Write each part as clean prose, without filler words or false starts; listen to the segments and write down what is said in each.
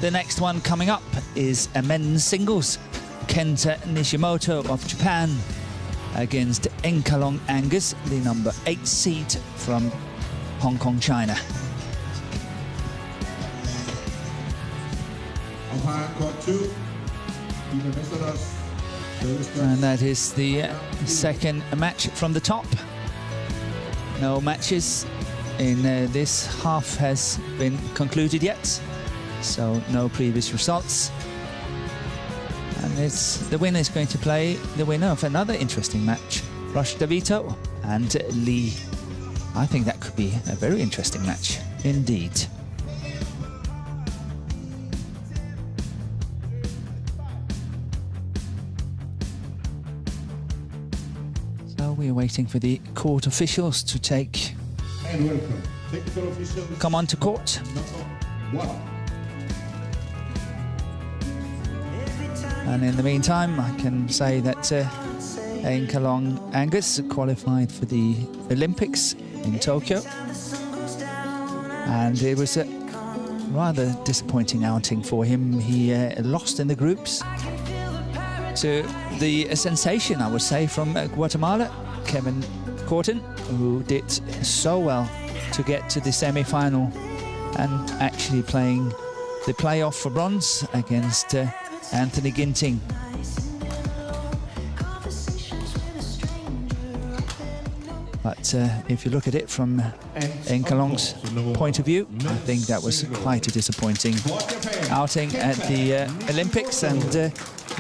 The next one coming up is a men's singles. Kenta Nishimoto of Japan against Angus, the number 8 seed from Hong Kong, China. And that is the second match from the top. No matches in this half has been concluded yet, so no previous results. And the winner is going to play the winner of another interesting match, Rush Davito and Lee. I think that could be a very interesting match indeed. So we're waiting for the court officials to come on to court. And in the meantime, I can say that Angus qualified for the Olympics in Tokyo. And it was a rather disappointing outing for him. He lost in the groups to the sensation, I would say, from Guatemala, Kevin Corton, who did so well to get to the semi-final and actually playing the playoff for bronze against Anthony Ginting. But if you look at it from Enkalong's point of view, I think that was quite a disappointing outing at the Olympics, and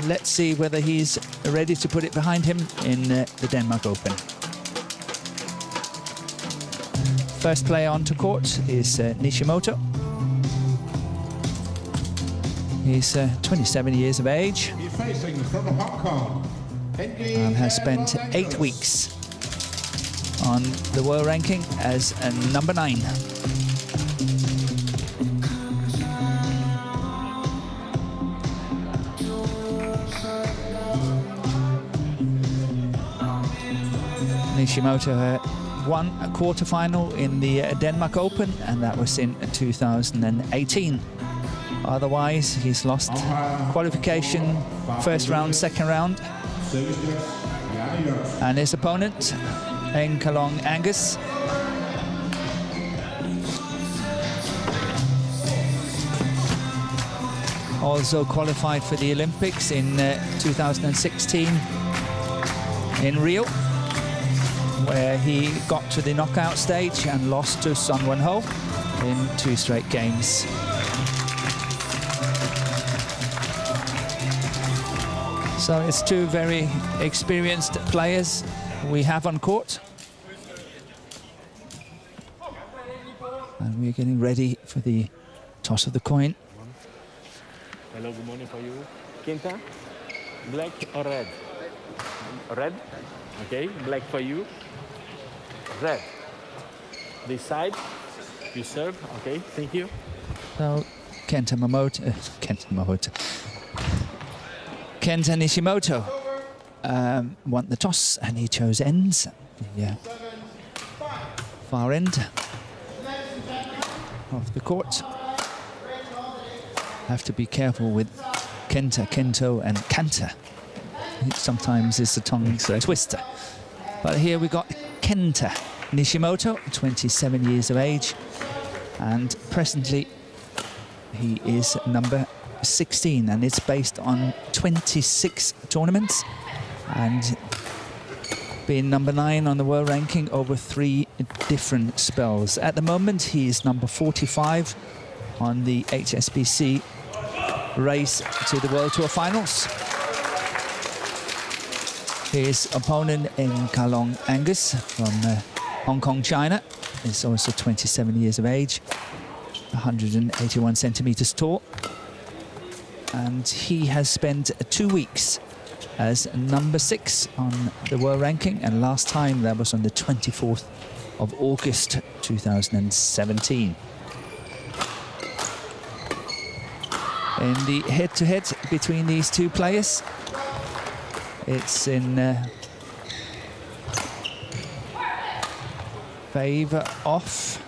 let's see whether he's ready to put it behind him in the Denmark Open. First player onto court is Nishimoto. He's 27 years of age and has spent 8 weeks on the world ranking as a number 9. Nishimoto won a quarterfinal in the Denmark Open, and that was in 2018. Otherwise, he's lost qualification, first round, second round. And his opponent, Angus, also qualified for the Olympics in 2016 in Rio, where he got to the knockout stage and lost to Son Won-ho in 2 straight games. So it's 2 very experienced players we have on court. And we're getting ready for the toss of the coin. Hello, good morning for you. Kenta, black or red? Red? Okay, black for you. Red. This side, you serve. Okay, thank you. So Kenta Nishimoto won the toss, and he chose ends, the far end of the court. Have to be careful with Kenta, Kento and Kanta. It sometimes is a tongue twister. But here we got Kenta Nishimoto, 27 years of age, and presently he is number 16, and it's based on 26 tournaments and being number 9 on the world ranking over 3 different spells. At the moment, he is number 45 on the HSBC race to the World Tour finals. His opponent in Angus from Hong Kong, China, is also 27 years of age, 181 centimeters tall. And he has spent 2 weeks as number 6 on the world ranking, and last time that was on the 24th of August 2017. In the head-to-head between these 2 players, it's in favour of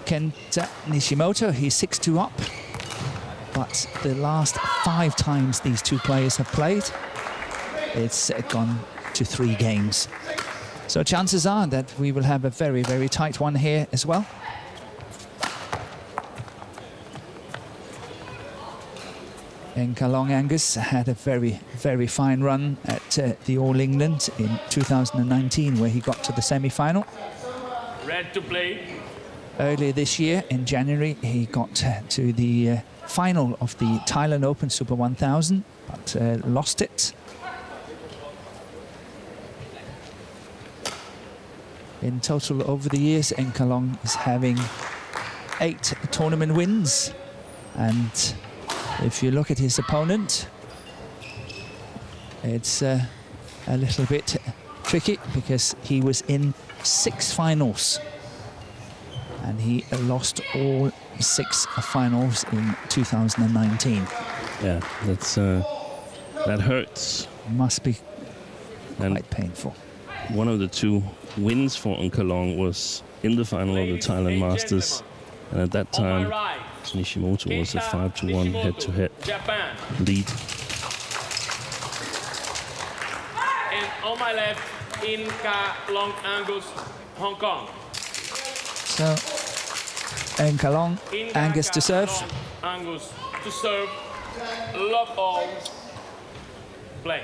Kenta Nishimoto. He's 6-2 up. But the last 5 times these two players have played, it's gone to 3 games. So chances are that we will have a very, very tight one here as well. Nkalong Angus had a very, very fine run at the All England in 2019, where he got to the semi-final. Red to play. Earlier this year, in January, he got to the final of the Thailand Open Super 1000, but lost it. In total, over the years, Nkalong is having 8 tournament wins. And if you look at his opponent, it's a little bit tricky, because he was in 6 finals. And he lost all 6 finals in 2019. Yeah, that hurts. Must be And quite painful. one of the 2 wins for Nkalong was in the final of the Thailand Masters, and at that time Nishimoto was a 5-1 head-to-head Japan. lead. And on my left, Nkalong Angus, Hong Kong. So, Nkalong Angus to serve. Angus to serve. Love all. Play.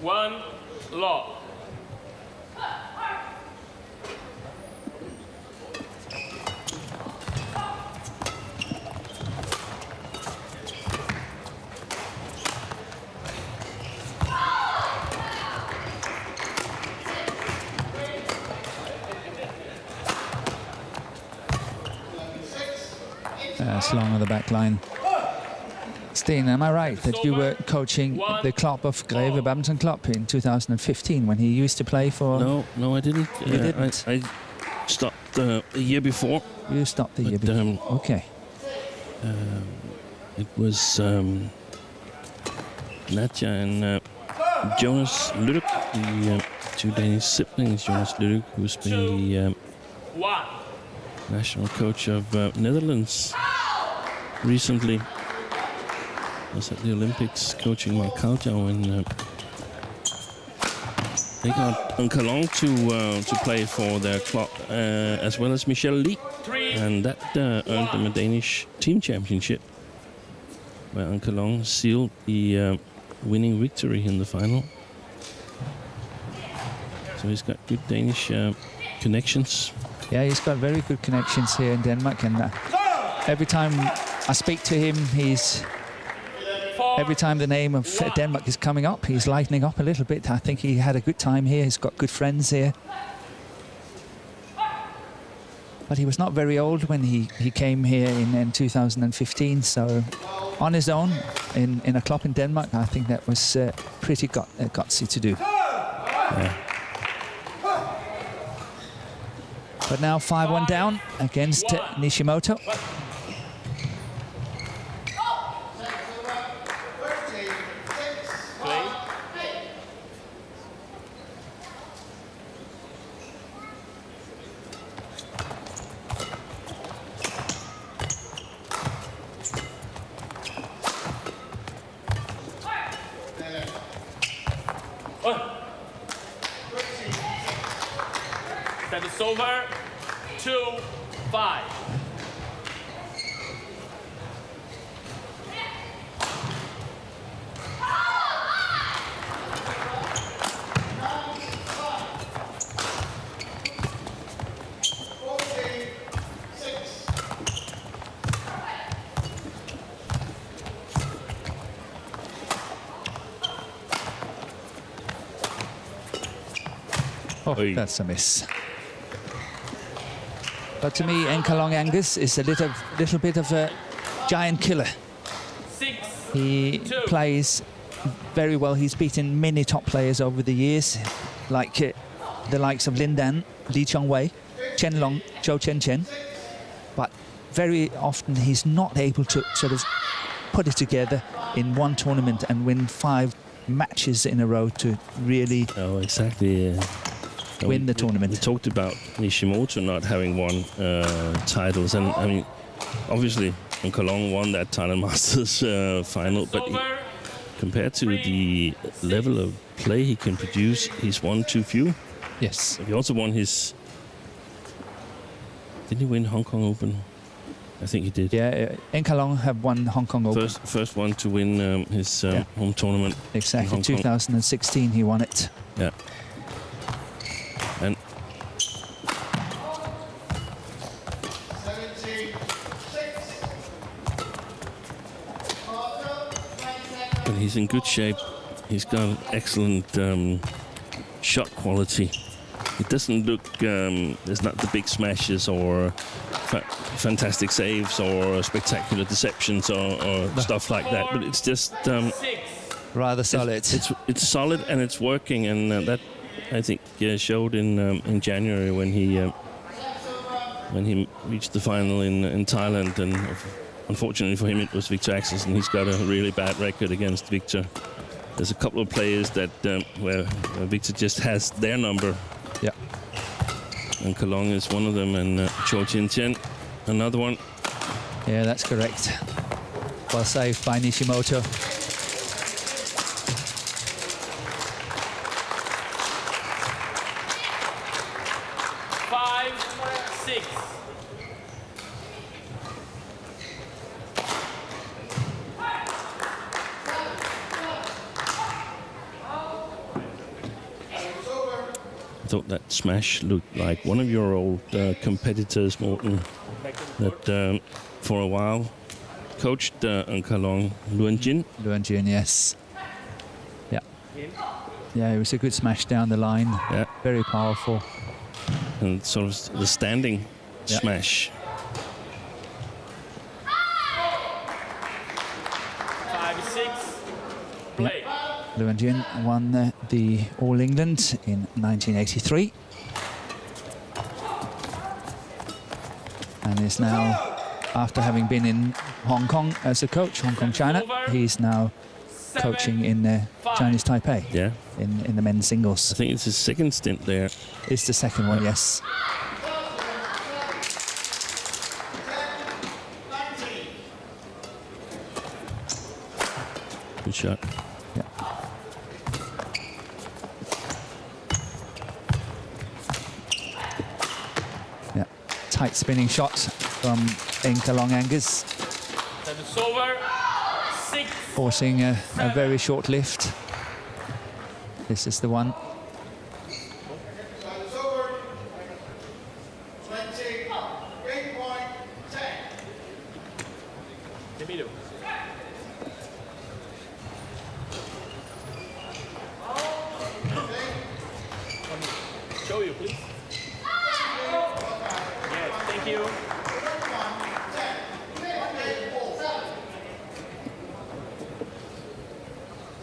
One law. Long on the back line. Steen, am I right that you were coaching the club of Greve Badminton Club in 2015 when he used to play for... No, I didn't. You didn't? I stopped a year before. You stopped the year before. Okay. It was Nadja and Jonas Lyrik, the 2 Danish siblings. Jonas Lyrik, who's been the national coach of Netherlands recently. Was at the Olympics coaching Mark Kautjau, and they got Nkalong to play for their club, as well as Michelle Lee, and that earned them a Danish team championship, where Nkalong sealed the winning victory in the final. So he's got good Danish connections. Yeah, he's got very good connections here in Denmark, and every time I speak to him, every time the name of Denmark is coming up, he's lightening up a little bit. I think he had a good time here. He's got good friends here. But he was not very old when he came here in 2015. So on his own, in a club in Denmark, I think that was pretty gutsy to do. Yeah. But now 5-1 down against Nishimoto. That is over. 2-5. Oh, that's a miss. But to me, Nkalong Angus is a little bit of a giant killer. He plays very well. He's beaten many top players over the years, like the likes of Lin Dan, Lee Chong-wei, Chen Long, Zhou Chen. But very often he's not able to sort of put it together in one tournament and win 5 matches in a row to really win the tournament. We talked about Nishimoto not having won titles, and I mean, obviously, Kalong won that Thailand Masters final, but compared to the level of play he can produce, he's won too few. Yes. He also won his... Didn't he win Hong Kong Open? I think he did. Yeah, Kalong have won Hong Kong Open. First one to win his home tournament. Exactly, 2016 he won it. Yeah. And but he's in good shape. He's got excellent shot quality. It doesn't look, there's not the big smashes or fantastic saves or spectacular deceptions or stuff like that, but it's just rather solid. It's solid and it's working, and that I think showed in January when he reached the final in Thailand, and unfortunately for him it was Victor Axelsen, and he's got a really bad record against Victor. There's a couple of players that where Victor just has their number. Yeah. And Kalong is one of them, and Zhou Chen another one. Yeah, that's correct. Well saved by Nishimoto. I thought that smash looked like one of your old competitors, Morten, that for a while coached Kalong, Luan Jin. Luan Jin, yes. Yeah. Yeah, it was a good smash down the line. Yeah. Very powerful. And sort of the standing smash. 5-6. Play. Luan Jin won the All England in 1983 and is now, after having been in Hong Kong as a coach, Hong Kong, China, he's now coaching in Chinese Taipei. Yeah. In the men's singles. I think it's his second stint there. It's the second one, yes. Good shot. Tight spinning shot from Kalong Angus. It's over. 6. Forcing a very short lift. This is the one. The middle. Show you, please. Thank you.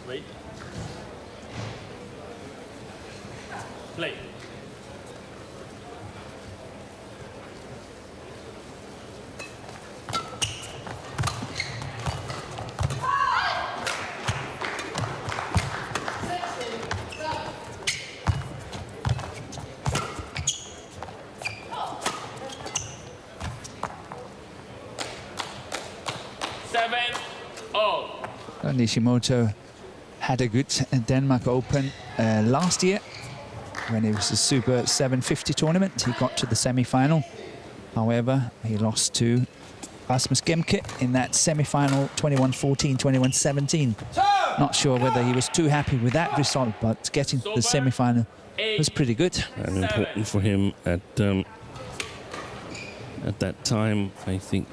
Wait. Play. Nishimoto had a good Denmark Open last year when it was a Super 750 tournament. He got to the semi-final. However, he lost to Rasmus Gemke in that semi-final, 21-14, 21-17. Not sure whether he was too happy with that result, but getting to the semi-final was pretty good. And important for him at that time. I think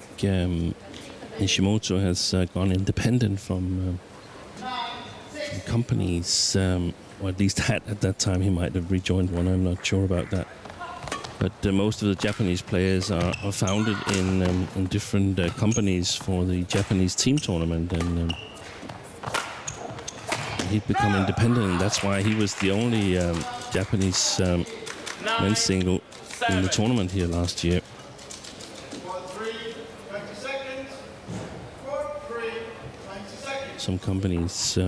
Nishimoto has gone independent from companies, or at least had at that time. He might have rejoined one, I'm not sure about that. But most of the Japanese players are founded in different companies for the Japanese team tournament. And he'd become independent, and that's why he was the only Japanese men's single in the tournament here last year. Some companies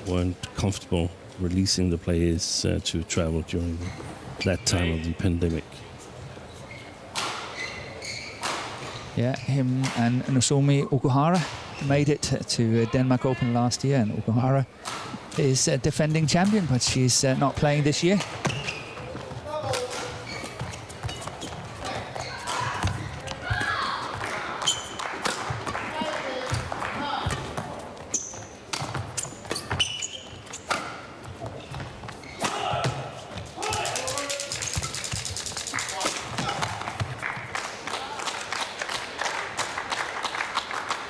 weren't comfortable releasing the players to travel during that time of the pandemic. Yeah, him and Nozomi Okuhara made it to Denmark Open last year, and Okuhara is a defending champion, but she's not playing this year.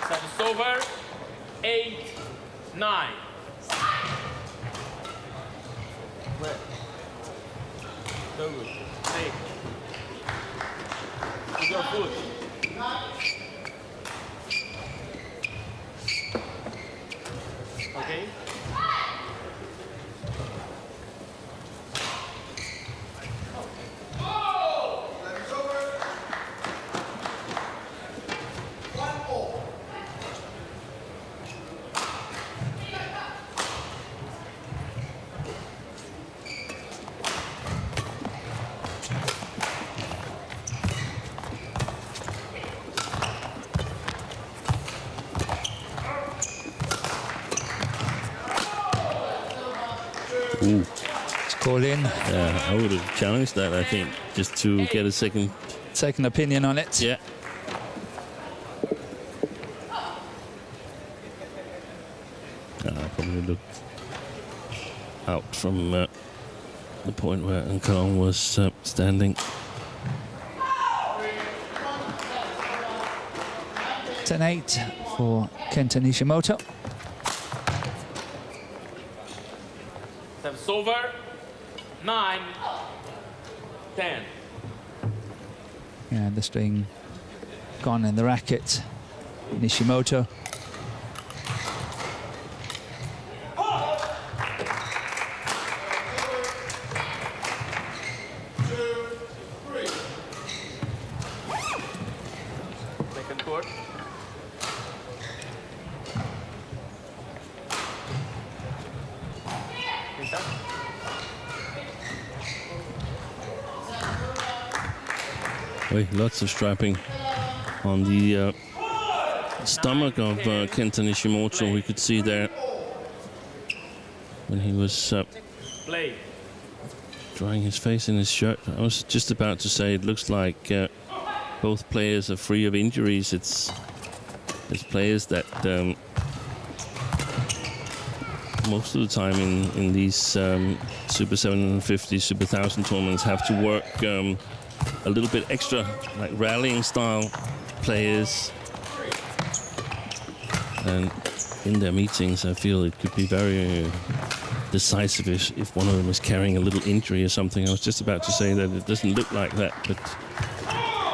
Service over. 8-9. Where? So good. Hey. With your foot. Okay. Ooh. It's called in. Yeah, I would have challenged that, I think, just to get a second Opinion on it. Yeah. Probably looked out from the point where Ankalong was standing. 10-8 for Kenta Nishimoto. Service over. 9-10. And the string gone in the racket. Nishimoto. Second court. Wait, lots of strapping on the stomach of Kenta Nishimoto. We could see there when he was Play. drying his face in his shirt. I was just about to say it looks like both players are free of injuries. It's players that most of the time in these Super 750, Super 1000 tournaments have to work a little bit extra, like rallying style players. And in their meetings, I feel it could be very decisive if one of them is carrying a little injury or something. I was just about to say that it doesn't look like that, but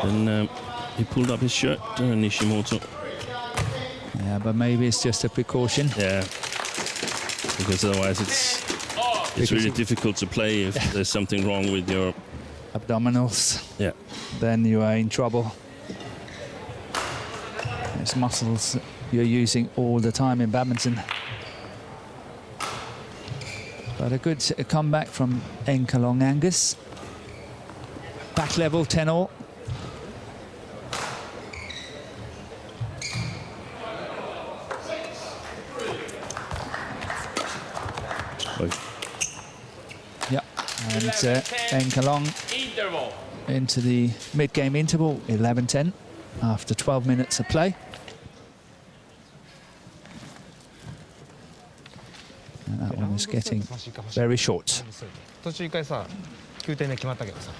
then he pulled up his shirt, Nishimoto. Yeah, but maybe it's just a precaution. Yeah, because otherwise it's really difficult to play if there's something wrong with your Abdominals. Yeah. Then you are in trouble. It's muscles you're using all the time in badminton. But a good comeback from Ankalong Angus. Back level, 10-all. Yeah, and Ankalong into the mid-game interval, 11-10, after 12 minutes of play. And that one is getting very short. 途中1回さ9点目決まったけどさ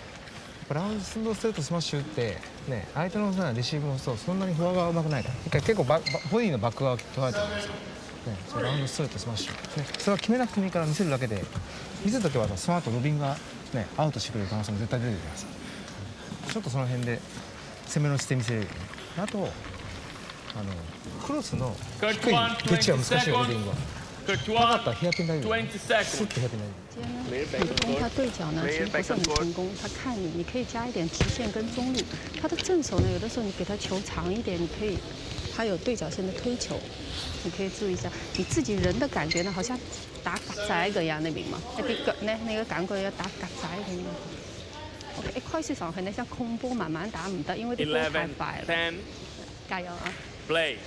ラウンドストレートスマッシュ打ってね相手のさレシーブもそうそんなにフォア側うまくないから1回結構ボディのバック側取られてるんですよ、ね、それラウンドストレートスマッシュ、ね、それは決めなくてもいいから見せるだけで見せるときはその後ロビンが、ね、アウトしてくれる可能性も絶対出てるからさちょっとその辺で攻めの姿勢見せれるよねあとクロスの低いピッチが難しいよロビングは Courtois, ったらヘアピン大丈夫。 20スッ seconds. てヘアピン大丈夫。接呢，普通他对角呢其实不是很成功，他看你，你可以加一点直线跟中路。他的正手呢，有的时候你给他球长一点，你可以，他有对角线的推球，你可以注意一下。你自己人的感覺呢，好像打格仔咁樣，你明嗎？一啲腳呢，你嘅感覺要打格仔咁樣。OK， 一開始上去呢，像空波慢慢打唔得，因為啲波太 11, 快啦。 10, 加油啊！ play.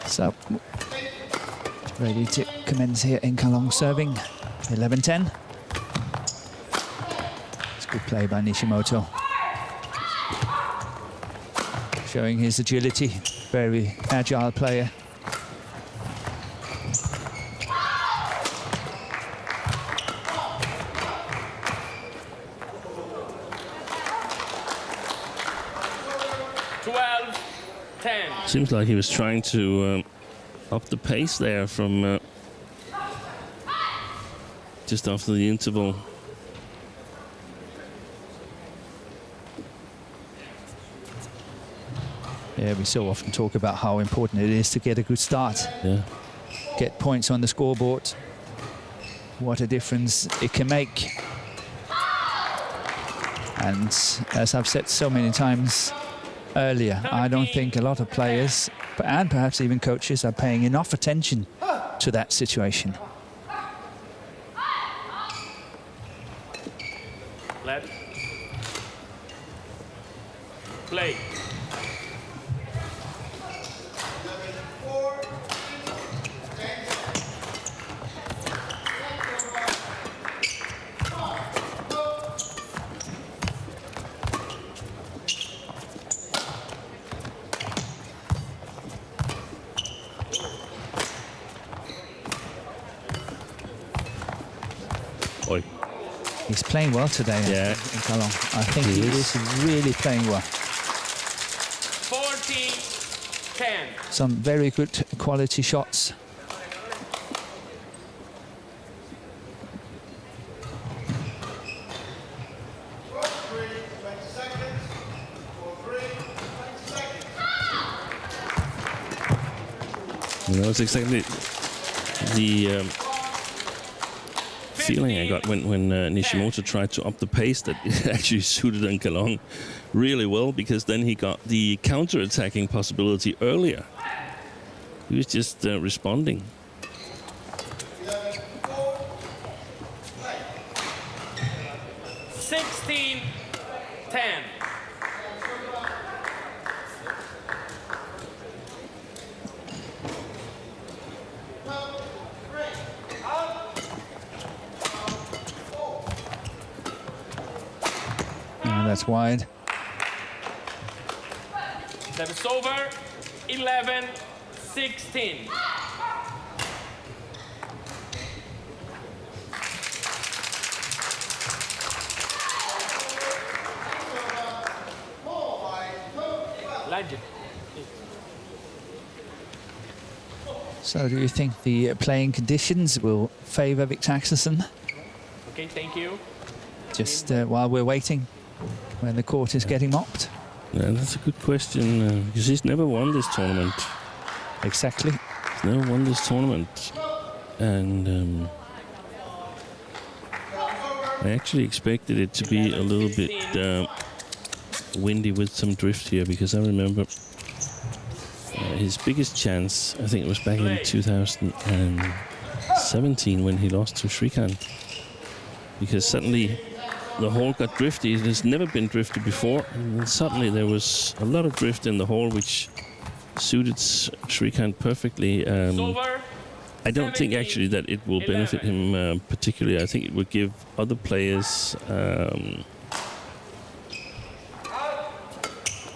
So, ready to commence here in Kalong serving. 11-10. It's good play by Nishimoto. Showing his agility. Very agile player. Seems like he was trying to up the pace there from just after the interval. Yeah, we so often talk about how important it is to get a good start. Yeah. Get points on the scoreboard. What a difference it can make. And as I've said so many times earlier, I don't think a lot of players, and perhaps even coaches, are paying enough attention to that situation. Let. Play. Oi. He's playing well today, Yeah. in Kalong. I think he is really playing well. 14-10. Some very good quality shots. You know, it's exactly the feeling I got when Nishimoto tried to up the pace, that it actually suited Kalong really well, because then he got the counter-attacking possibility earlier. He was just responding. $16-10. And that's wide. Service over. 11-16. Legend. So do you think the playing conditions will favour Victor Axelsen? Okay, thank you. Just while we're waiting, when the court is getting mopped? Yeah, that's a good question, because he's never won this tournament. Exactly. He's never won this tournament. And I actually expected it to be a little bit windy with some drift here, because I remember his biggest chance, I think it was back in 2017 when he lost to Shrikant, because suddenly the hole got drifty. It has never been drifty before, and then suddenly there was a lot of drift in the hole, which suited Shrikant perfectly. I don't think actually that it will benefit him particularly. I think it would give other players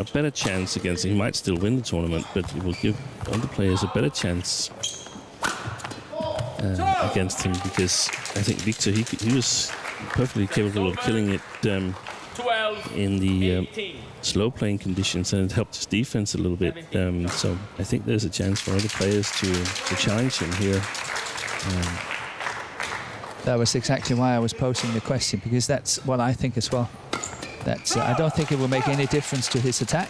a better chance against him. He might still win the tournament, but it will give other players a better chance against him, because I think Victor, he was perfectly capable of killing it in the slow playing conditions, and it helped his defense a little bit. So I think there's a chance for other players to challenge him here. That was exactly why I was posing the question, because that's what I think as well. That I don't think it will make any difference to his attack,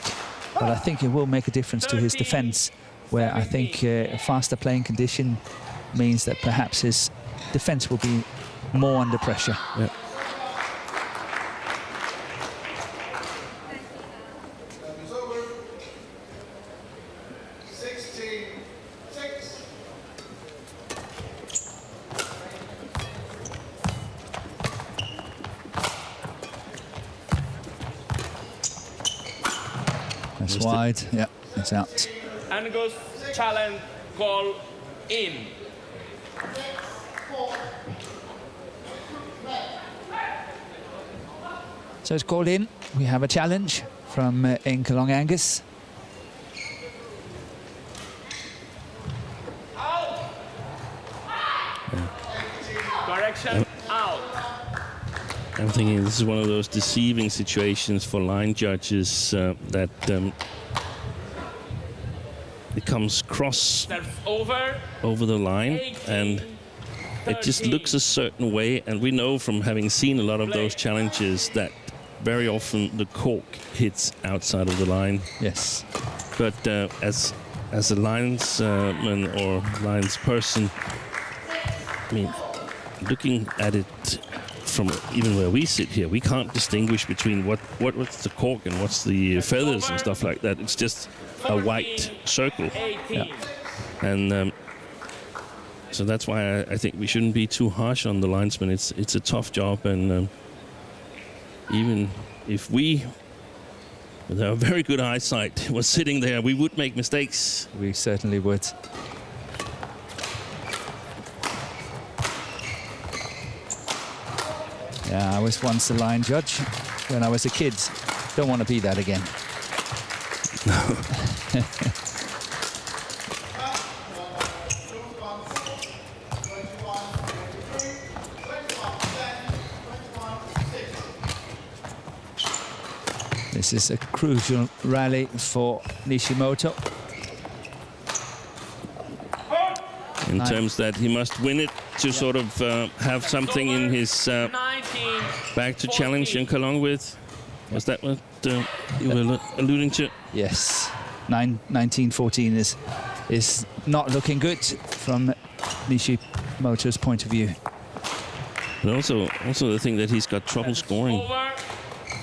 but I think it will make a difference to his defense, where I think a faster playing condition means that perhaps his defense will be more under pressure. Yeah. That's wide. Yeah, it's out. Angus challenge call in. So it's called in. We have a challenge from Inkalong Angus. Correction, out. I'm thinking this is one of those deceiving situations for line judges that it comes cross over the line, 18, and it just looks a certain way. And we know from having seen a lot of those challenges that very often the cork hits outside of the line. Yes. But as a linesman or lines person, I mean, looking at it from even where we sit here, we can't distinguish between what's the cork and what's the feathers and stuff like that. It's just a white circle. Yeah. And so that's why I think we shouldn't be too harsh on the linesman. It's a tough job, and even if we, with our very good eyesight, was sitting there, we would make mistakes. We certainly would. Yeah, I was once a line judge when I was a kid. Don't want to be that again. This is a crucial rally for Nishimoto. In terms that he must win it to sort of have something in his back to challenge Inkalong with. Was that what you were alluding to? Yes, 1914 is not looking good from Nishimoto's point of view. But also the thing that he's got trouble scoring. Over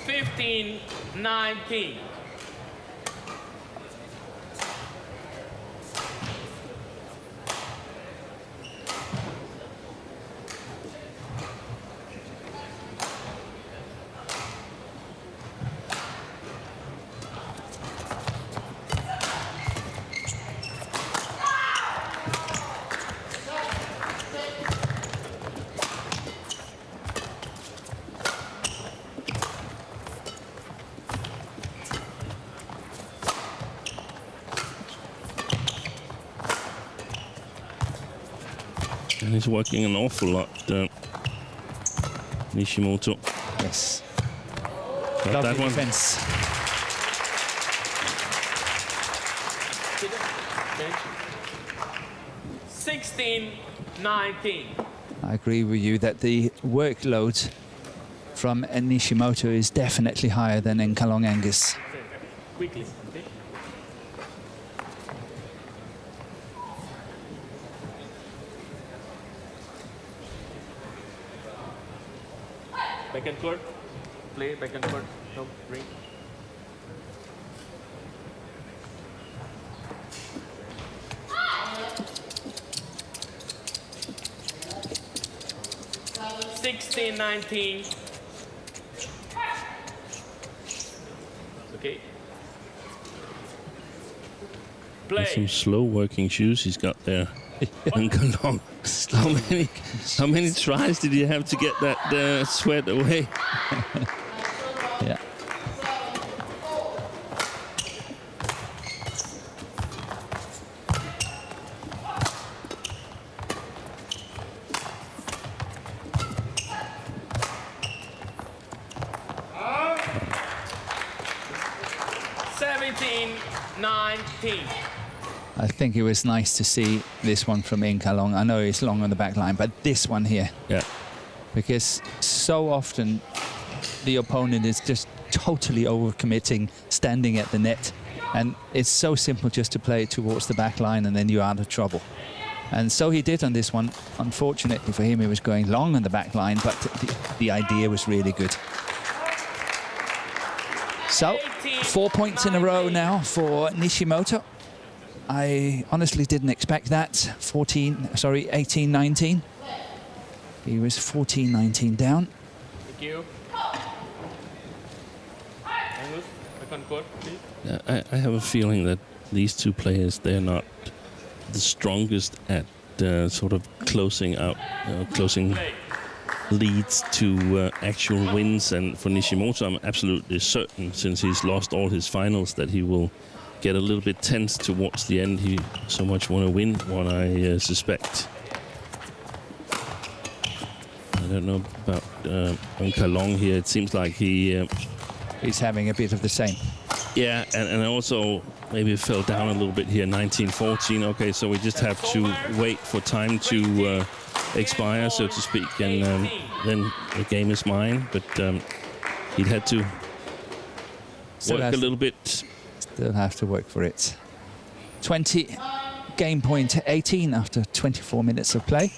15-19. And he's working an awful lot, Nishimoto. Yes. Got Lovely that one. defense. 16-19. I agree with you that the workload from Nishimoto is definitely higher than Inkalong Angus. Quickly, okay? Back and court. Play back and court. No, ring. $16-19. Okay. Play. There's some slow working shoes he's got there. Inkalong. How many tries did you have to get that sweat away? Yeah. I think it was nice to see this one from Inkalong. I know it's long on the back line, but this one here. Yeah. Because so often the opponent is just totally overcommitting, standing at the net. And it's so simple just to play towards the back line and then you're out of trouble. And so he did on this one. Unfortunately for him, he was going long on the back line, but the idea was really good. So, 4 points in a row now for Nishimoto. I honestly didn't expect that. 18-19. He was 14-19 down. Thank you. Angus, back on court, please. I have a feeling that these two players, they're not the strongest at sort of closing leads to actual wins. And for Nishimoto, I'm absolutely certain, since he's lost all his finals, that he will get a little bit tense towards the end. He so much want to win, what I suspect. I don't know about Kalong here. It seems like he's having a bit of the same. Yeah, and also maybe fell down a little bit here, 19-14. Okay, so we just have to wait for time to expire, so to speak, and then the game is mine. But he'd had to work a little bit. Still have to work for it. 20, game point 18 after 24 minutes of play.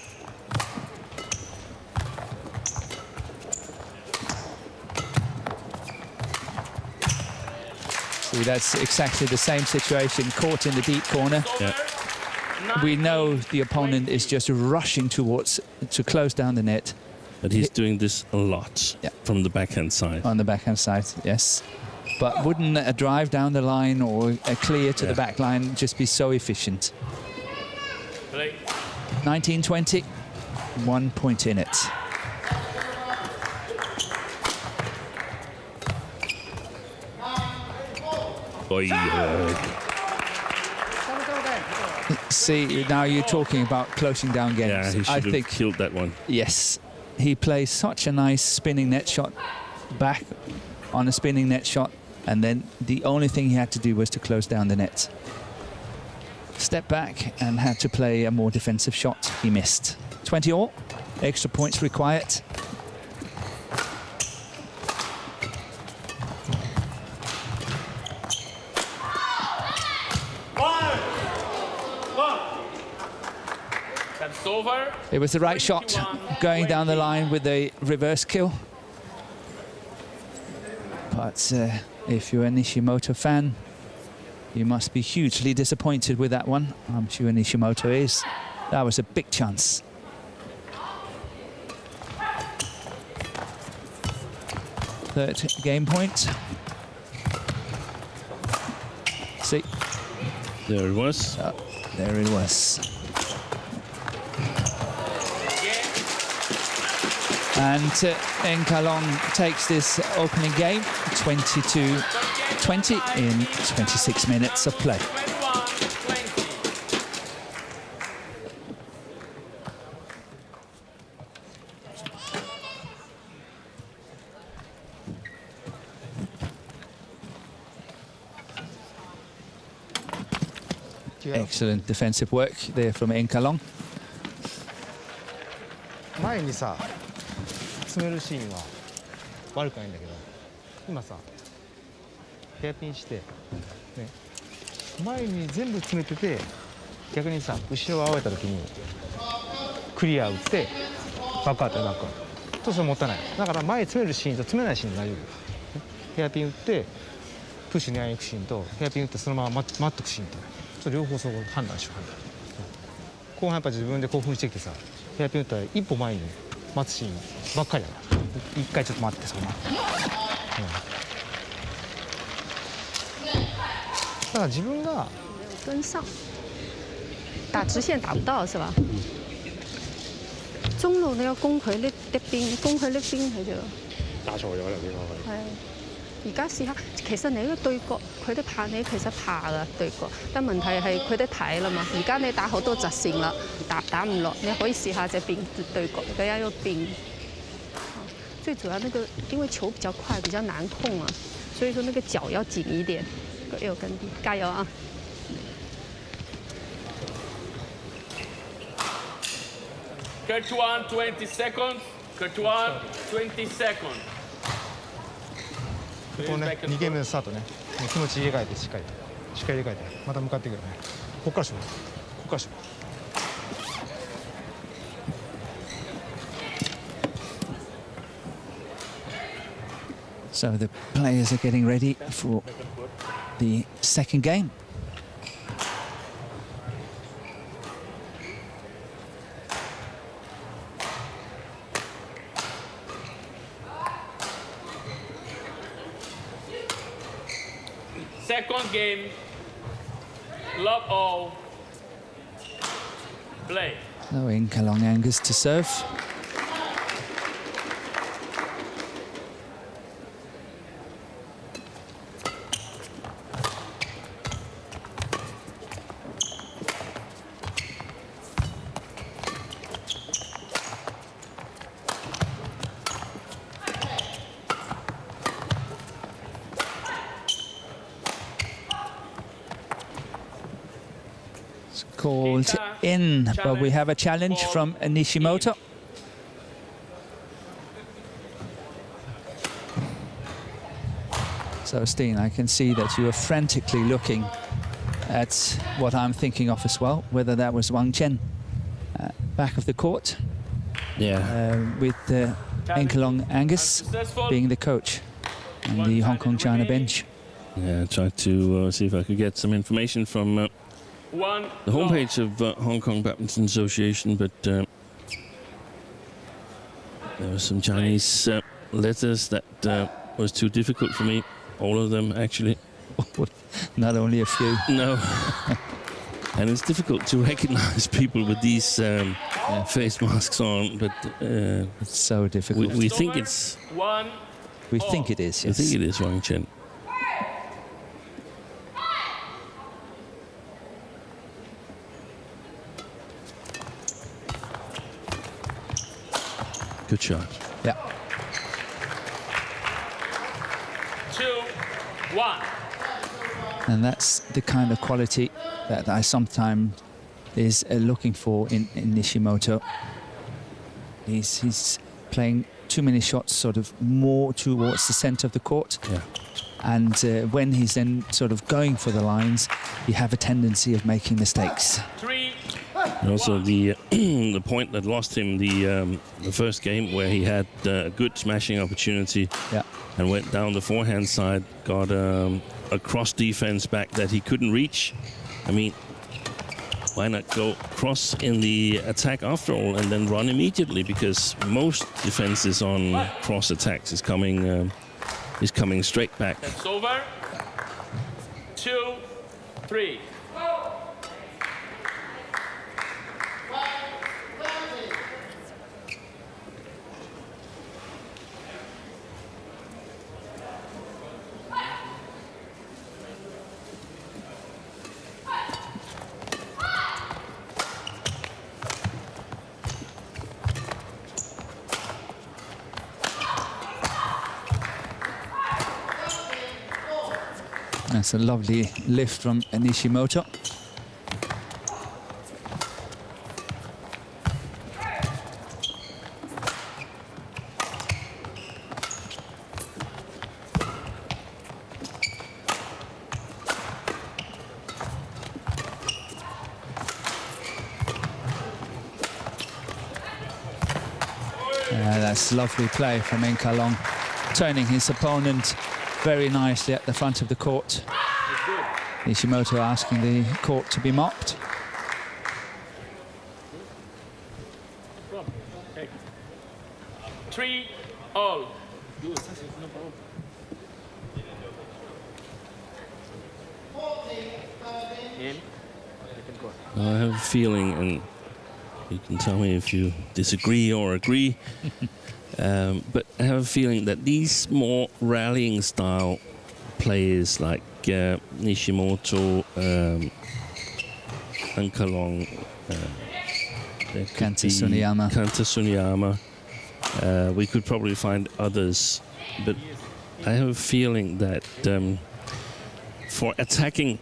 See, that's exactly the same situation, caught in the deep corner. Yeah. We know the opponent is just rushing towards to close down the net. But he's doing this a lot from the backhand side. On the backhand side, yes. But wouldn't a drive down the line or a clear to the back line just be so efficient? 19-20, 1 point in it. See, now you're talking about closing down games. Yeah, he should have killed that one. Yes, he plays such a nice spinning net shot back on a spinning net shot, and then the only thing he had to do was to close down the net. Step back and had to play a more defensive shot. He missed. 20 all, extra points required. Over. It was the right shot, going down the line with a reverse kill. But if you're a Nishimoto fan, you must be hugely disappointed with that one. I'm sure Nishimoto is. That was a big chance. Third game point. See. There it was. There it was. And Nkalong takes this opening game 22-20 in 26 minutes of play. Excellent defensive work there from Nkalong. 前にさ詰めるシーンは悪くないんだけど、今さヘアピンして、ね、前に全部詰めてて、逆にさ後ろを合われた時にクリア打ってバックアウトバックアウトとそれもったいない。だから前詰めるシーンと詰めないシーンで大丈夫。ヘアピン打ってプッシュに合いに行くシーンとヘアピン打ってそのまま待っとくシーンと、それ両方そこ判断しよう。後半やっぱ自分で興奮してきてさ、ヘアピン打ったら一歩前に待つシーンばっかりだから、一回ちょっと待ってそこ待って、だから自分が跟上打直線打不到是吧？中路你有攻佢呢邊，攻佢呢邊佢就打錯咗啦，邊個？係。而家試下，其實你呢個對角，佢都怕你，其實怕㗎對角，但問題係佢都睇啦嘛。而家你打好多直線啦，打唔落，你可以試下隻邊對角，佢要有邊。最主要那個，因為球比較快，比較難控啊，所以說那個腳要緊一點，要跟地，加油啊！ Cut one, 20 seconds. Cut one, 20 seconds. こね2ゲームのスタートね気持ち入れ替えてしっかり入れ替えてまた向かってくるねここからしようここからしよう So the players are getting ready for the second game. Second game, love all, play. So in Kalong Angus to serve. Called in, but we have a challenge from Nishimoto. So Steen, I can see that you are frantically looking at what I'm thinking of as well, whether that was Wang Chen back of the court. Yeah. With Kalong Angus being the coach and the Hong Kong China bench. Yeah, I tried to see if I could get some information from the homepage of Hong Kong Badminton Association, but there were some Chinese letters that was too difficult for me. All of them, actually. Not only a few. No. And it's difficult to recognize people with these face masks on, but it's so difficult. We think it's... We think it is, yes. I think it is Wang Chen. Good shot. Yeah. 2-1. And that's the kind of quality that I sometimes is looking for in Nishimoto. He's playing too many shots sort of more towards the center of the court. Yeah. And when he's then sort of going for the lines, you have a tendency of making mistakes. 3. And also the the point that lost him the first game, where he had a good smashing opportunity, Yeah. and went down the forehand side, got a cross defense back that he couldn't reach. I mean, why not go cross in the attack after all and then run immediately? Because most defenses on cross attacks is coming straight back. That's over. 2-3. That's a lovely lift from Nishimoto. That's lovely play from Kalong, turning his opponent very nicely at the front of the court. Nishimoto asking the court to be mopped. Okay. 3-all. I have a feeling, and you can tell me if you disagree or agree, but I have a feeling that these more rallying style players like Nishimoto, Kalong, Kenta Suniyama. We could probably find others, but I have a feeling that for attacking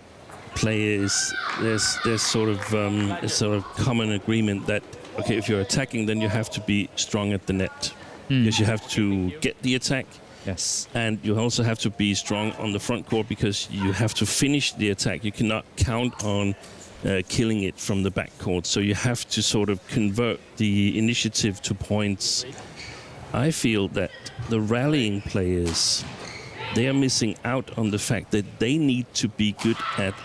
players, there's sort of common agreement that, okay, if you're attacking, then you have to be strong at the net, because you have to get the attack, Yes. And you also have to be strong on the front court because you have to finish the attack. You cannot count on killing it from the back court. So you have to sort of convert the initiative to points. I feel that the rallying players, they are missing out on the fact that they need to be good at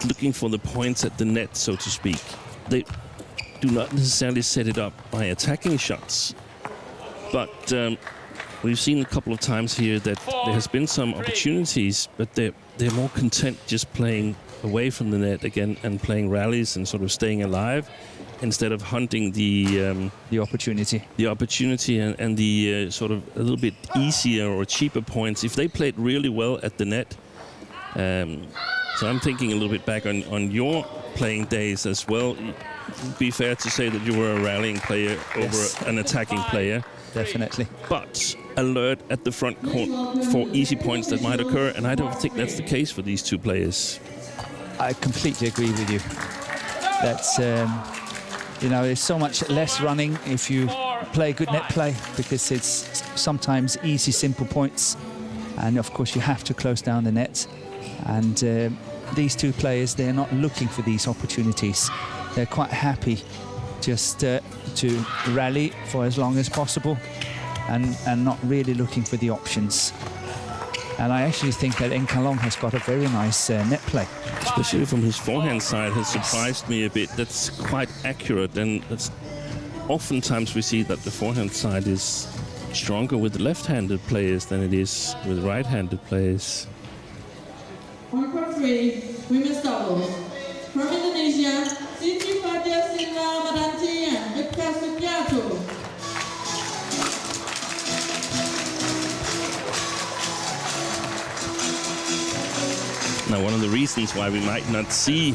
looking for the points at the net, so to speak. They do not necessarily set it up by attacking shots. But we've seen a couple of times here that there has been some opportunities, but they're more content just playing away from the net again and playing rallies and sort of staying alive instead of hunting the opportunity. The opportunity and the sort of a little bit easier or cheaper points if they played really well at the net. So I'm thinking a little bit back on your playing days as well. It'd be fair to say that you were a rallying player over an attacking player. Definitely. But alert at the front court for easy points that might occur, and I don't think that's the case for these two players. I completely agree with you. That's, you know, there's so much less running if you play good net play because it's sometimes easy, simple points. And of course, you have to close down the net. And these two players, they're not looking for these opportunities. They're quite happy just to rally for as long as possible and not really looking for the options. And I actually think that Enkalong has got a very nice net play. Especially from his forehand side has surprised me a bit. That's quite accurate, and that's oftentimes we see that the forehand side is stronger with left-handed players than it is with right-handed players. On court 3, women's doubles. From Indonesia, Siti Fadia Silva Madanti and Victor Sugiarto. Now, one of the reasons why we might not see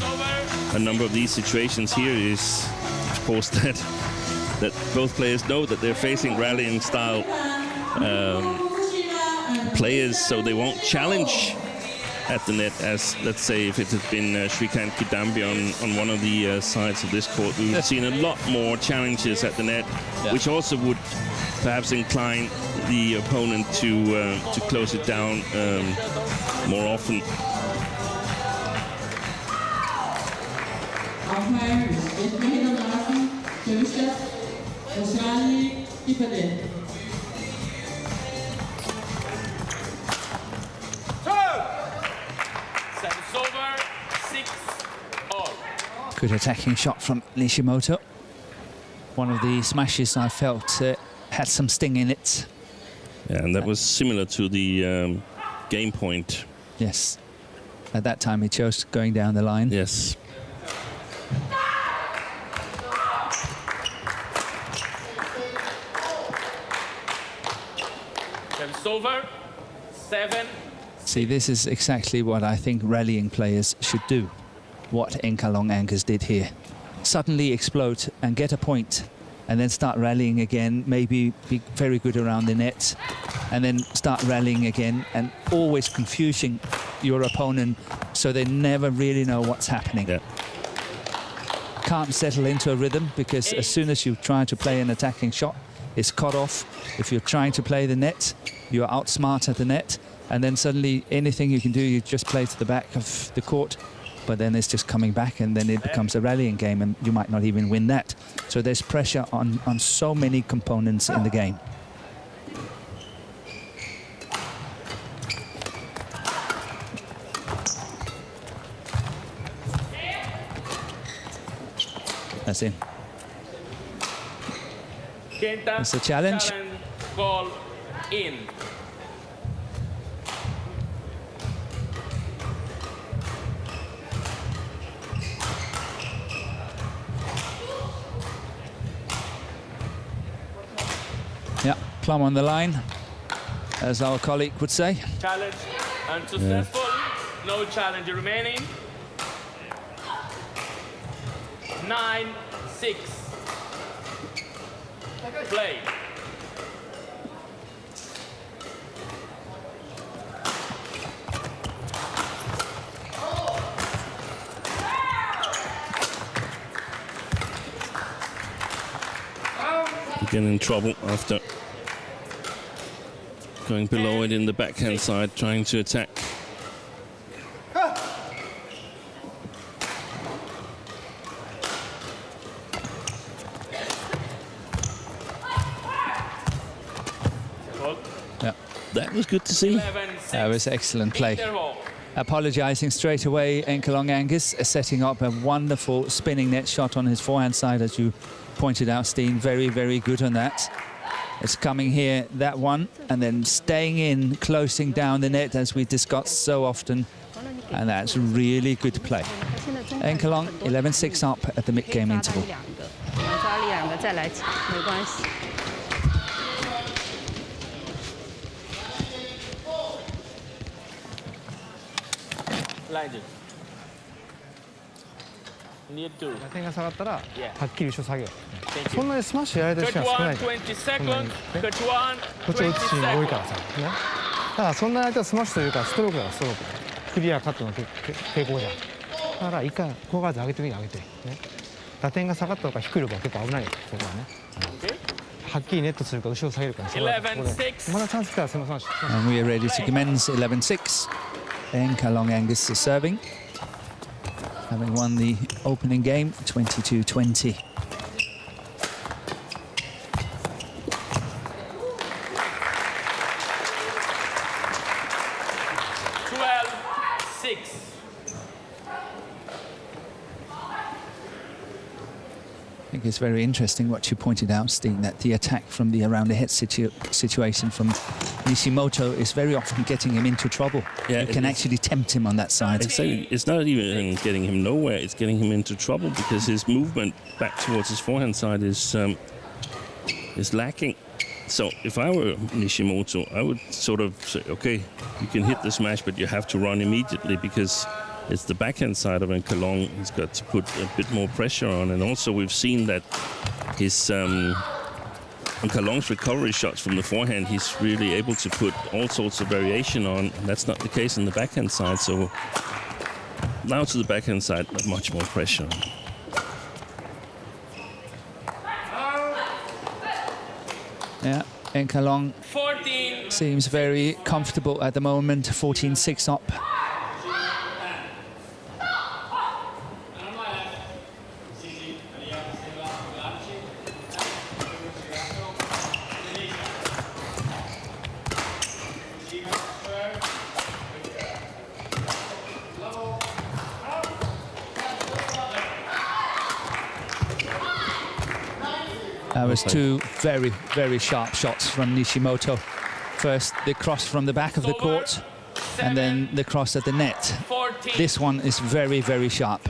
a number of these situations here is, of course, that both players know that they're facing rallying style players, so they won't challenge at the net as, let's say, if it had been Shrikant Kidambi on one of the sides of this court. We've seen a lot more challenges at the net, which also would perhaps incline the opponent to close it down more often. Good attacking shot from Nishimoto. One of the smashes I felt had some sting in it. Yeah, and that was similar to the game point. Yes. At that time, he chose going down the line. Yes. It's over. 7. See, this is exactly what I think rallying players should do. What Enkalong Angus did here. Suddenly explode and get a point and then start rallying again, maybe be very good around the net and then start rallying again and always confusing your opponent so they never really know what's happening. Yeah. Can't settle into a rhythm because as soon as you try to play an attacking shot, it's cut off. If you're trying to play the net, you're outsmart at the net, and then suddenly anything you can do, you just play to the back of the court, but then it's just coming back and then it becomes a rallying game and you might not even win that. So there's pressure on so many components in the game. That's in. That's a challenge. Call in. Yeah, plumb on the line, as our colleague would say. Challenge unsuccessful. No challenge remaining. 9-6. Play. Again in trouble after going below it in the backhand side, trying to attack. Yeah, That was good to see. that was excellent play. Apologising straight away, Enkelong Angus, setting up a wonderful spinning net shot on his forehand side, as you pointed out, Steen. Very, very good on that. It's coming here, that one, and then staying in, closing down the net, as we discussed so often. And that's really good play. Enkelong 11-6 up at the mid-game interval. 抓两个再来抢，没关系。 Like it. Need to. 打点が下がったらはっきり後ろ下げよう。 Thank そん you. なにスマッシュやられてる人は少ない Cut から one, 20 そんなに seconds. ね Cut one, こっちは打つシーンが多いから 20 さ、ね、だからそんな相手はスマッシュというかストロークだからストローククリアカットの傾向じゃん。だから一回こうガード上げてみてね。打点が下がったとか低いのが結構危ないよそこはね。 Okay. はっきりネットするか後ろ下げるかそこだそこでまだチャンス来たらすみません。 And we are ready to commence 11-6. Enkelong Angus is serving, having won the opening game 22-20. 12-6. I think it's very interesting what you pointed out, Steen, that the attack from the around the head situation from Nishimoto is very often getting him into trouble. Yeah, you can actually tempt him on that side. Exactly. It's not even getting him nowhere, it's getting him into trouble because his movement back towards his forehand side is lacking. So if I were Nishimoto, I would sort of say, okay, you can hit the smash, but you have to run immediately because it's the backhand side of Enkelong. He's got to put a bit more pressure on. And also we've seen that his Enkelong's recovery shots from the forehand, he's really able to put all sorts of variation on. And that's not the case on the backhand side. So now to the backhand side, much more pressure. Yeah, Enkelong 14. seems very comfortable at the moment, 14-6 up. That was two very, very sharp shots from Nishimoto. First, the cross from the back of the court, and then the cross at the net. 14. This one is very, very sharp.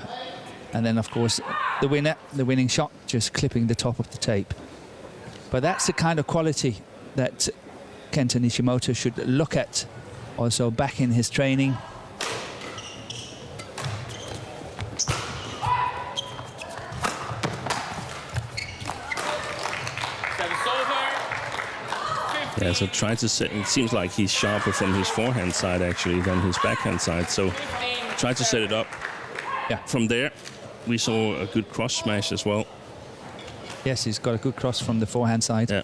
And then, of course, the winning shot, just clipping the top of the tape. But that's the kind of quality that Kenta Nishimoto should look at also back in his training. Service over. 15. Yeah, so try to set, it seems like he's sharper from his forehand side actually than his backhand side. So 15. try to set it up. Yeah. From there, we saw a good cross smash as well. Yes, he's got a good cross from the forehand side. Yeah.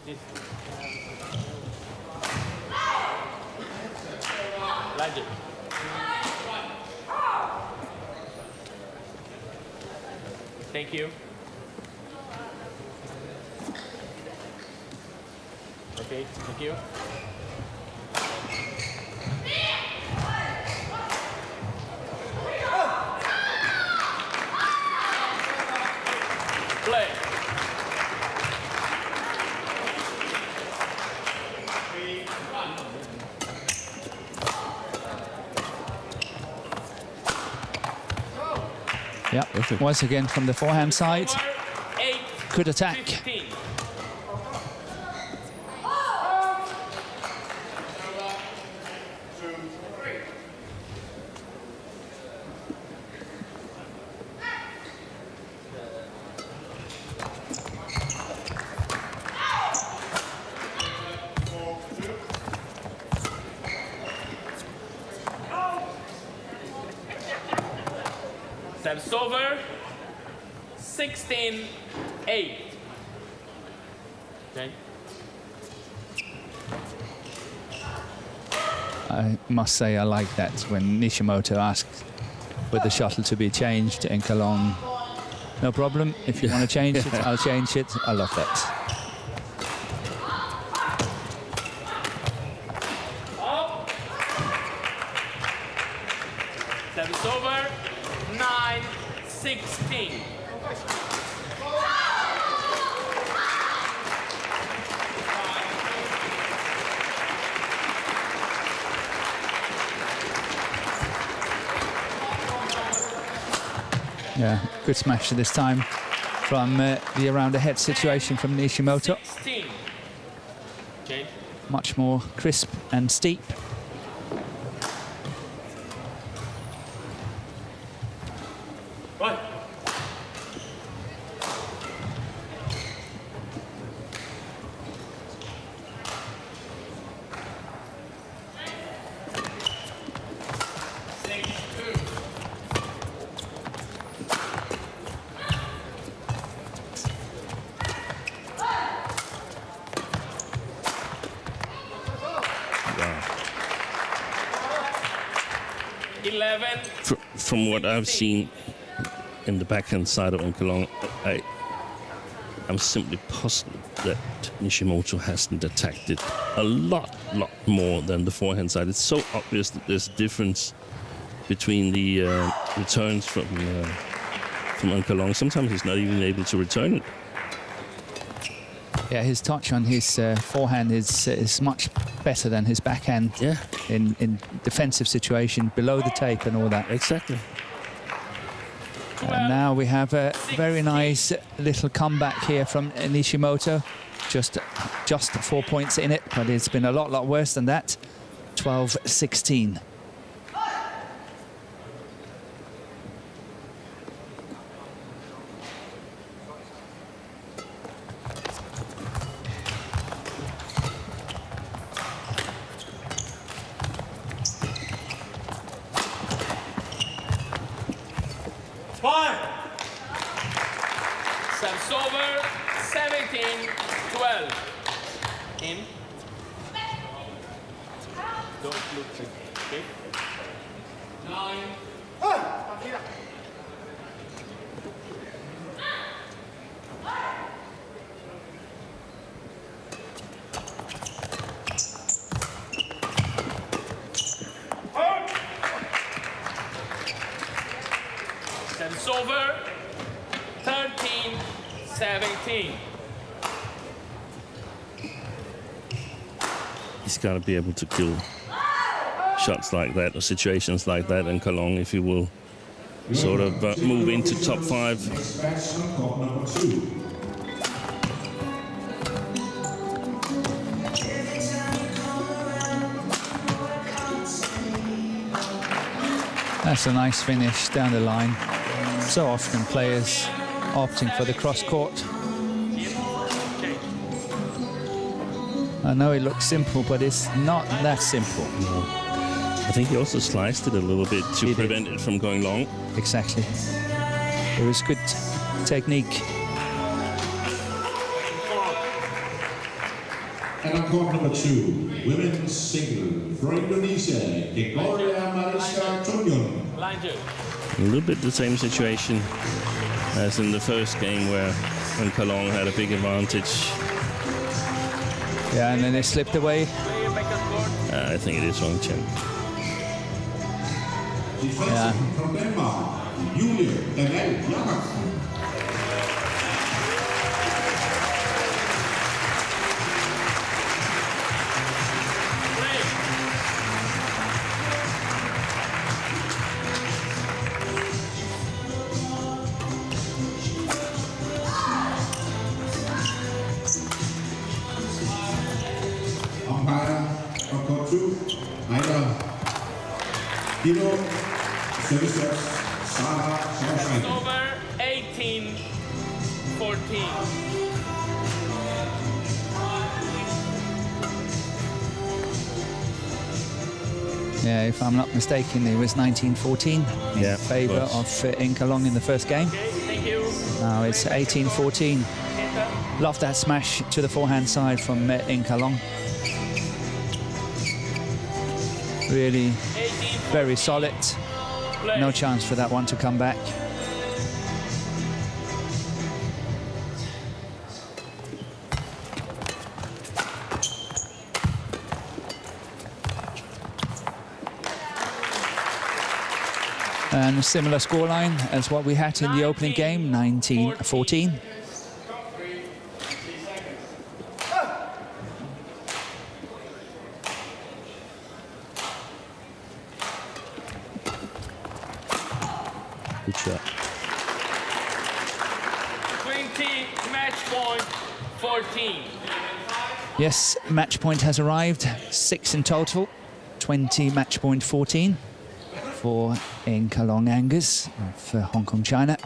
Like it. Thank you. Okay, thank you. Play. Yeah, once again from the forehand side. 8. Good attack. 15. Service over. 16-8. Okay. I must say I like that when Nishimoto asked for the shuttle to be changed in Kalong. No problem. If you want to change it, I'll change it. I love that. Service over. 9-16. Yeah, good smash this time from the around the head situation from Nishimoto. 16. Change. Much more crisp and steep. One. From what I've seen in the backhand side of Kalong, I'm simply puzzled that Nishimoto hasn't attacked it a lot more than the forehand side. It's so obvious that there's a difference between the returns from Kalong. Sometimes he's not even able to return it. Yeah, his touch on his forehand is much better than his backhand. Yeah. In defensive situation, below the tape and all that. Exactly. And now we have a very nice little comeback here from Nishimoto. Just 4 points in it, but it's been a lot worse than that. 12-16. Service over. 17-12. In. Don't look. Okay. 9. Service over. 13-17. He's got to be able to kill shots like that or situations like that in Kalong if he will sort of move into top 5. That's a nice finish down the line. So often players opting for the cross court. I know it looks simple, but it's not that simple. No. I think he also sliced it a little bit to prevent it from going long. Exactly. It was good technique. And on court number 2, women's single for Indonesia, Gregoria Mariska Tunjung. A little bit the same situation as in the first game where Kalong had a big advantage. Yeah, and then they slipped away. I think it is Wang Chen. Yeah. From Denmark, Julie Daniel Jakobsen. Umpire on court 2, either Kilo, services, Sarah, Sauerstein. Over. 18-14. Yeah, if I'm not mistaken, it was 19-14 in favour of Kalong in the first game. Okay, thank you. Now it's 18-14. Love that smash to the forehand side from Kalong. Really very solid. No chance for that one to come back. And a similar scoreline as what we had in the opening game, 19-14. Good shot. 20, match point 14. Yes, match point has arrived. 6 in total. 20 match point 14 for Kenta Angus of Hong Kong, China.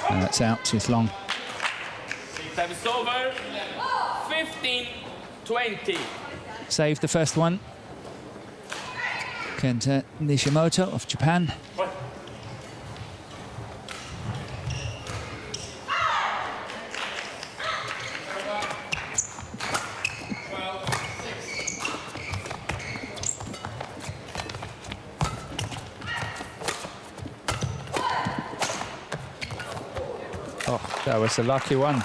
And that's out, it's long. Service over. 15-20. Saved the first one. Kenta Nishimoto of Japan. Oh, that was a lucky one.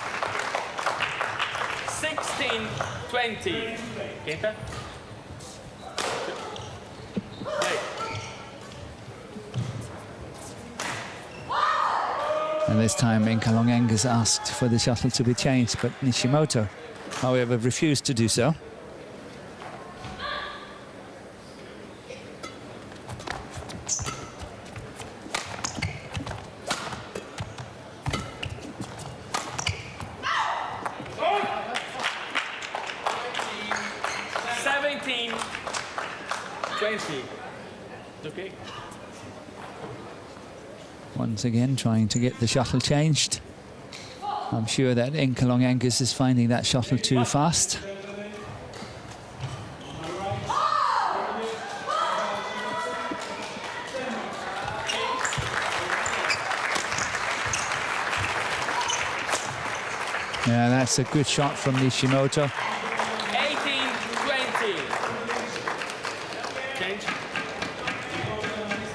16-20. Kenta. And this time Kenta Angus asked for the shuttle to be changed, but Nishimoto, however, refused to do so. Okay. Once again, trying to get the shuttle changed. I'm sure that Kenta Angus is finding that shuttle too fast. Yeah, that's a good shot from Nishimoto. 18-20. Change.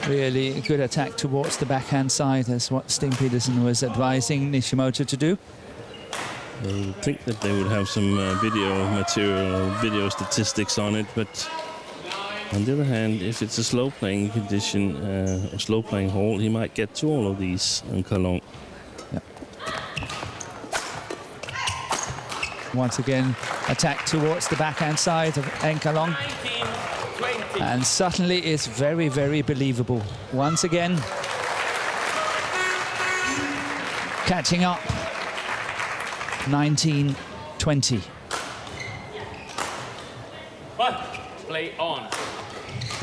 Really good attack towards the backhand side. That's what Sting Peterson was advising Nishimoto to do. I would think that they would have some video material or video statistics on it, but on the other hand, if it's a slow playing condition, a slow playing hole, he might get to all of these Kenta. Yep. Once again, attack towards the backhand side of Kenta. And suddenly it's very, very believable. Once again, catching up. 19-20. Play on.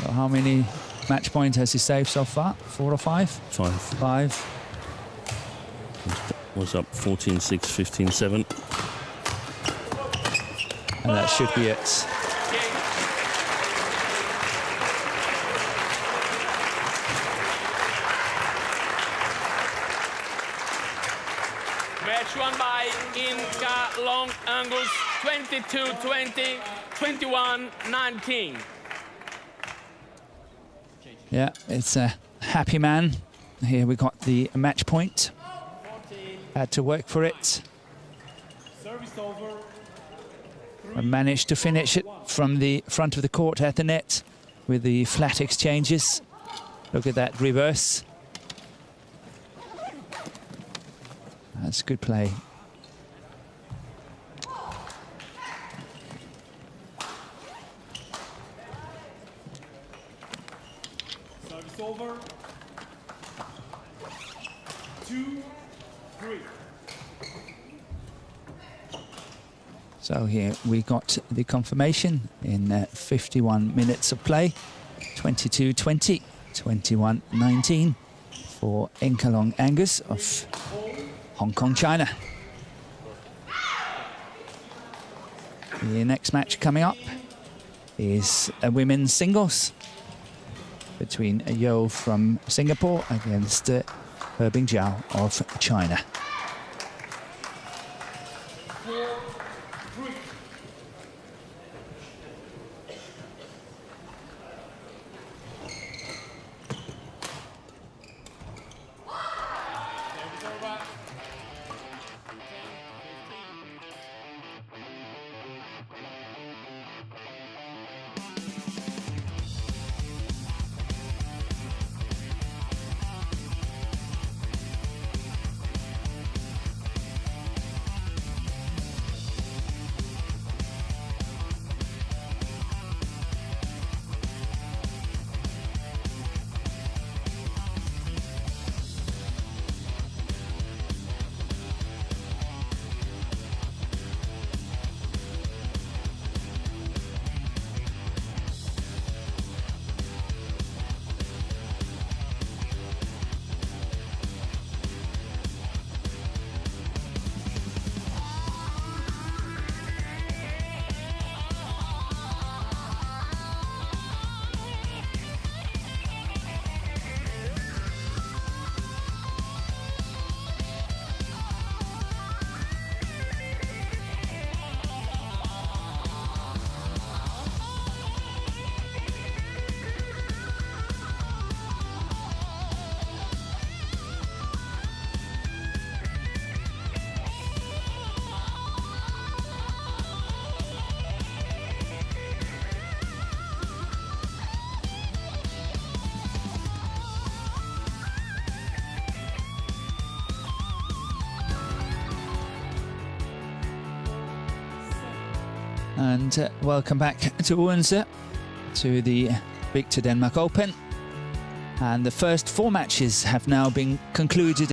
So how many match points has he saved so far? 4 or 5? 5. 5. Was up 14-6, 15-7. And that should be it. Match won by Kenta Angus, 22-20, 21-19. Yeah, it's a happy man. Here we got the match point. Had to work for it. Service over. And managed to finish it from the front of the court at the net with the flat exchanges. Look at that reverse. That's good play. Service over. 2-3. So here we got the confirmation in 51 minutes of play. 22-20, 21-19 for Kenta Angus of Hong Kong, China. The next match coming up is a women's singles between Yo from Singapore against Hebing Zhao of China. And welcome back to Odense, to the Victor Denmark Open. And the first 4 matches have now been concluded